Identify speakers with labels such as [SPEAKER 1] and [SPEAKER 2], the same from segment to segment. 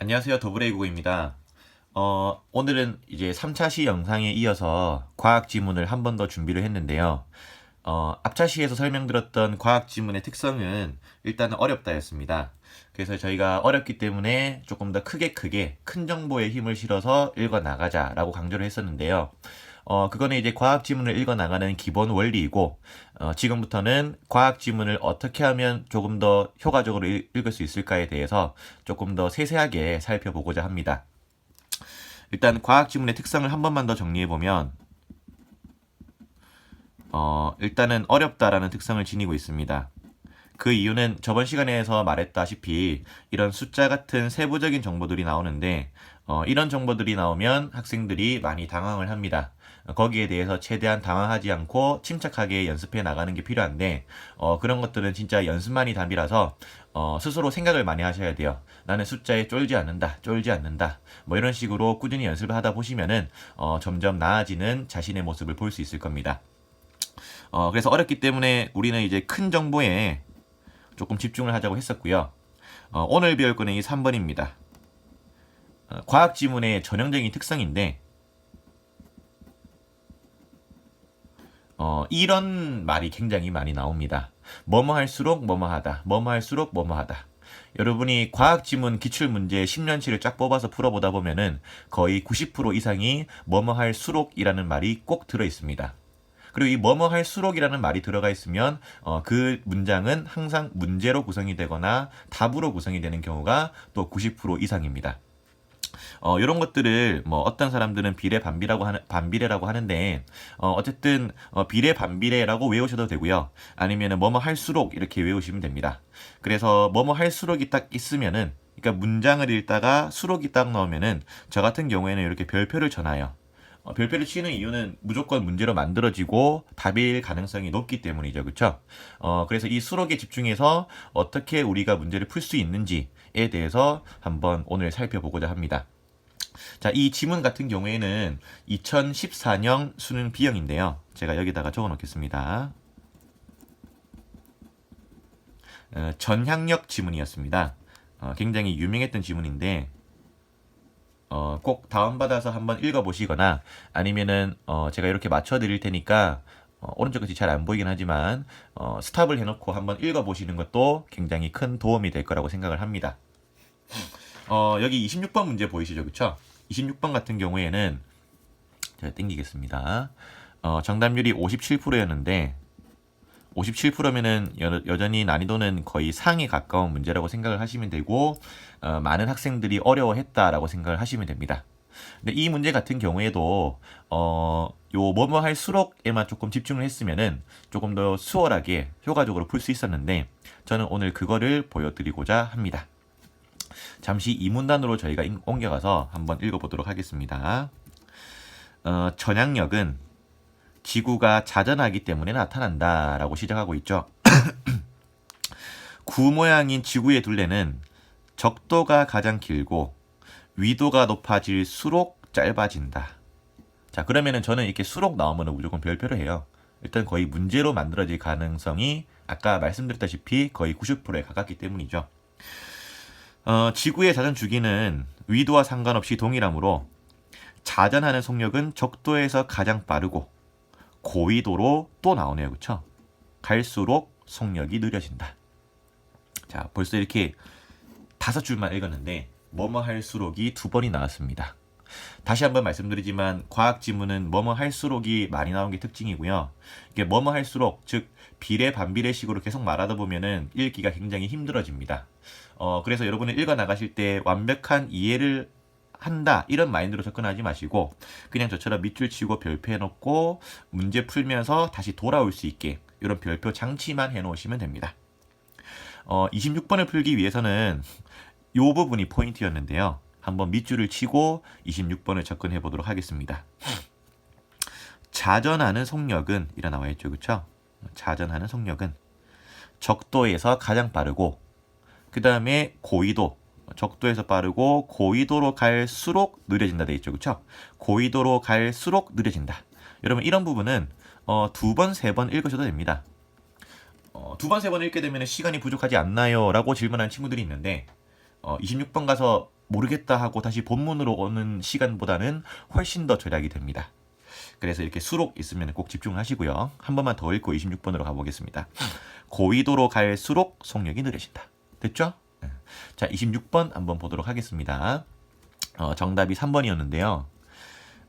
[SPEAKER 1] 안녕하세요. 더블에이구입니다. 오늘은 이제 3차 시 영상에 이어서 과학 지문을 한 번 더 준비를 했는데요. 앞차 시에서 설명드렸던 과학 지문의 특성은 일단은 어렵다였습니다. 그래서 저희가 어렵기 때문에 조금 더 크게 큰 정보에 힘을 실어서 읽어 나가자라고 강조를 했었는데요. 그거는 이제 과학 지문을 읽어 나가는 기본 원리이고, 지금부터는 과학 지문을 어떻게 하면 조금 더 효과적으로 읽을 수 있을까에 대해서 조금 더 세세하게 살펴보고자 합니다. 일단 과학 지문의 특성을 한 번만 더 정리해보면, 일단은 어렵다라는 특성을 지니고 있습니다. 그 이유는 저번 시간에서 말했다시피 이런 숫자 같은 세부적인 정보들이 나오는데, 이런 정보들이 나오면 학생들이 많이 당황을 합니다. 거기에 대해서 최대한 당황하지 않고 침착하게 연습해 나가는 게 필요한데, 그런 것들은 진짜 연습만이 답이라서 스스로 생각을 많이 하셔야 돼요. 나는 숫자에 쫄지 않는다. 뭐 이런 식으로 꾸준히 연습을 하다 보시면은 점점 나아지는 자신의 모습을 볼 수 있을 겁니다. 그래서 어렵기 때문에 우리는 이제 큰 정보에 조금 집중을 하자고 했었고요. 오늘 배울 거는 이 3번입니다. 과학 지문의 전형적인 특성인데, 이런 말이 굉장히 많이 나옵니다. 뭐뭐 할수록 뭐뭐 하다. 뭐뭐 할수록 뭐뭐 하다. 여러분이 과학 지문 기출 문제 10년치를 쫙 뽑아서 풀어보다 보면은 거의 90% 이상이 뭐뭐 할수록이라는 말이 꼭 들어 있습니다. 그리고 이 뭐뭐 할수록이라는 말이 들어가 있으면 그 문장은 항상 문제로 구성이 되거나 답으로 구성이 되는 경우가 또 90% 이상입니다. 이런 것들을 뭐 어떤 사람들은 반비례라고 하는데, 어쨌든 비례 반비례라고 외우셔도 되고요. 아니면은 뭐뭐 할수록 이렇게 외우시면 됩니다. 그래서 뭐뭐 할수록이 딱 있으면은, 그러니까 문장을 읽다가 수록이 딱 나오면은 저 같은 경우에는 이렇게 별표를 쳐놔요. 별표를 치는 이유는 무조건 문제로 만들어지고 답일 가능성이 높기 때문이죠. 그렇죠? 그래서 이 수록에 집중해서 어떻게 우리가 문제를 풀 수 있는지에 대해서 한번 오늘 살펴보고자 합니다. 자, 이 지문 같은 경우에는 2014년 수능 B형인데요. 제가 여기다가 적어 놓겠습니다. 전향력 지문이었습니다. 굉장히 유명했던 지문인데, 꼭 다운받아서 한번 읽어보시거나 아니면은 제가 이렇게 맞춰드릴 테니까 오른쪽 끝이 잘 안 보이긴 하지만 스탑을 해놓고 한번 읽어보시는 것도 굉장히 큰 도움이 될 거라고 생각을 합니다. 여기 26번 문제 보이시죠? 그쵸? 26번 같은 경우에는 제가 땡기겠습니다. 정답률이 57%였는데 57%면은 여전히 난이도는 거의 상에 가까운 문제라고 생각을 하시면 되고, 많은 학생들이 어려워했다라고 생각을 하시면 됩니다. 근데 이 문제 같은 경우에도 요 뭐뭐 할수록에만 조금 집중을 했으면은 조금 더 수월하게 효과적으로 풀 수 있었는데, 저는 오늘 그거를 보여드리고자 합니다. 잠시 이 문단으로 저희가 옮겨가서 한번 읽어보도록 하겠습니다. 전향력은 지구가 자전하기 때문에 나타난다 라고 시작하고 있죠. 구 모양인 지구의 둘레는 적도가 가장 길고 위도가 높아질수록 짧아진다. 자, 그러면은 저는 이렇게 수록 나오면 무조건 별표를 해요. 일단 거의 문제로 만들어질 가능성이 아까 말씀드렸다시피 거의 90%에 가깝기 때문이죠. 지구의 자전 주기는 위도와 상관없이 동일하므로 자전하는 속력은 적도에서 가장 빠르고 고위도로 또 나오네요. 그쵸? 갈수록 속력이 느려진다. 자, 벌써 이렇게 5줄만 읽었는데 뭐뭐 할수록이 2번이 나왔습니다. 다시 한번 말씀드리지만 과학 지문은 뭐뭐 할수록이 많이 나온 게 특징이고요. 이게 뭐뭐 할수록, 즉 비례 반비례식으로 계속 말하다 보면은 읽기가 굉장히 힘들어집니다. 그래서 여러분은 읽어 나가실 때 완벽한 이해를 한다 이런 마인드로 접근하지 마시고 그냥 저처럼 밑줄 치고 별표 해놓고 문제 풀면서 다시 돌아올 수 있게 이런 별표 장치만 해놓으시면 됩니다. 26번을 풀기 위해서는 이 부분이 포인트였는데요. 한번 밑줄을 치고 26번을 접근해 보도록 하겠습니다. 자전하는 속력은 이라 나와 있죠. 그렇죠? 자전하는 속력은 적도에서 가장 빠르고 그 다음에 고위도, 적도에서 빠르고 고위도로 갈수록 느려진다 돼 있죠. 그렇죠? 고위도로 갈수록 느려진다. 여러분 이런 부분은 2번, 3번 읽으셔도 됩니다. 2번, 3번 읽게 되면 시간이 부족하지 않나요? 라고 질문하는 친구들이 있는데 26번 가서 모르겠다 하고 다시 본문으로 오는 시간보다는 훨씬 더 절약이 됩니다. 그래서 이렇게 수록 있으면 꼭 집중을 하시고요. 한 번만 더 읽고 26번으로 가보겠습니다. 고위도로 갈수록 속력이 느려진다. 됐죠? 자, 26번 한번 보도록 하겠습니다. 정답이 3번이었는데요.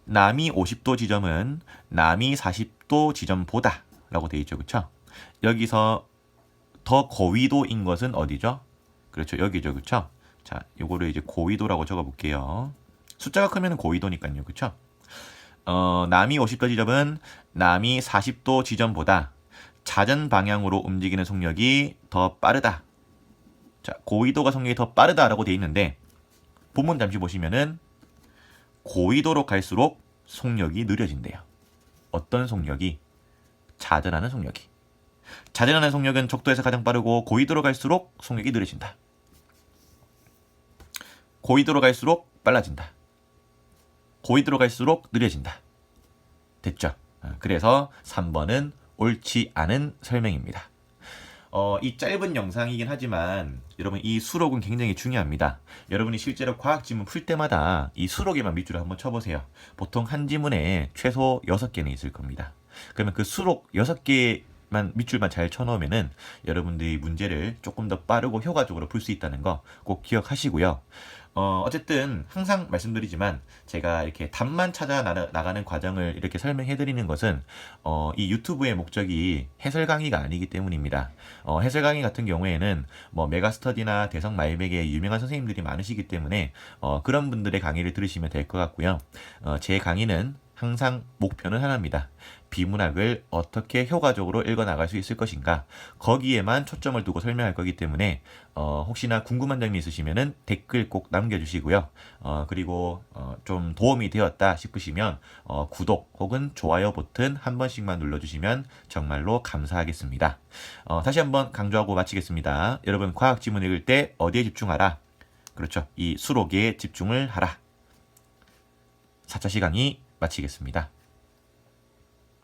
[SPEAKER 1] 남이 50도 지점은 남이 40도 지점보다 라고 되어 있죠. 그쵸? 여기서 더 고위도인 것은 어디죠? 그렇죠. 여기죠. 그쵸? 자, 요거를 이제 고위도라고 적어 볼게요. 숫자가 크면 고위도니까요. 그쵸? 남이 50도 지점은 남이 40도 지점보다 자전 방향으로 움직이는 속력이 더 빠르다. 자, 고위도가 속력이 더 빠르다라고 되어 있는데 본문 잠시 보시면은 고위도로 갈수록 속력이 느려진대요. 어떤 속력이? 자전하는 속력이. 자전하는 속력은 적도에서 가장 빠르고 고위도로 갈수록 속력이 느려진다. 고위도로 갈수록 빨라진다. 고위도로 갈수록 느려진다. 됐죠? 그래서 3번은 옳지 않은 설명입니다. 이 짧은 영상이긴 하지만 여러분 이 수록은 굉장히 중요합니다. 여러분이 실제로 과학 지문 풀 때마다 이 수록에만 밑줄을 한번 쳐보세요. 보통 한 지문에 최소 6개는 있을 겁니다. 그러면 그 수록 6개만 밑줄만 잘 쳐놓으면은 여러분들이 문제를 조금 더 빠르고 효과적으로 풀 수 있다는 거 꼭 기억하시고요. 어쨌든 항상 말씀드리지만 제가 이렇게 답만 찾아 나가는 과정을 이렇게 설명해 드리는 것은 이 유튜브의 목적이 해설 강의가 아니기 때문입니다. 해설 강의 같은 경우에는 뭐 메가스터디나 대성 마이백의 유명한 선생님들이 많으시기 때문에 그런 분들의 강의를 들으시면 될 것 같고요. 제 강의는 항상 목표는 하나입니다. 비문학을 어떻게 효과적으로 읽어나갈 수 있을 것인가, 거기에만 초점을 두고 설명할 거기 때문에 혹시나 궁금한 점이 있으시면 댓글 꼭 남겨주시고요. 그리고 좀 도움이 되었다 싶으시면 구독 혹은 좋아요 버튼 한 번씩만 눌러주시면 정말로 감사하겠습니다. 다시 한번 강조하고 마치겠습니다. 여러분 과학 지문 읽을 때 어디에 집중하라? 그렇죠. 이 수록에 집중을 하라. 4차 시간이 마치겠습니다.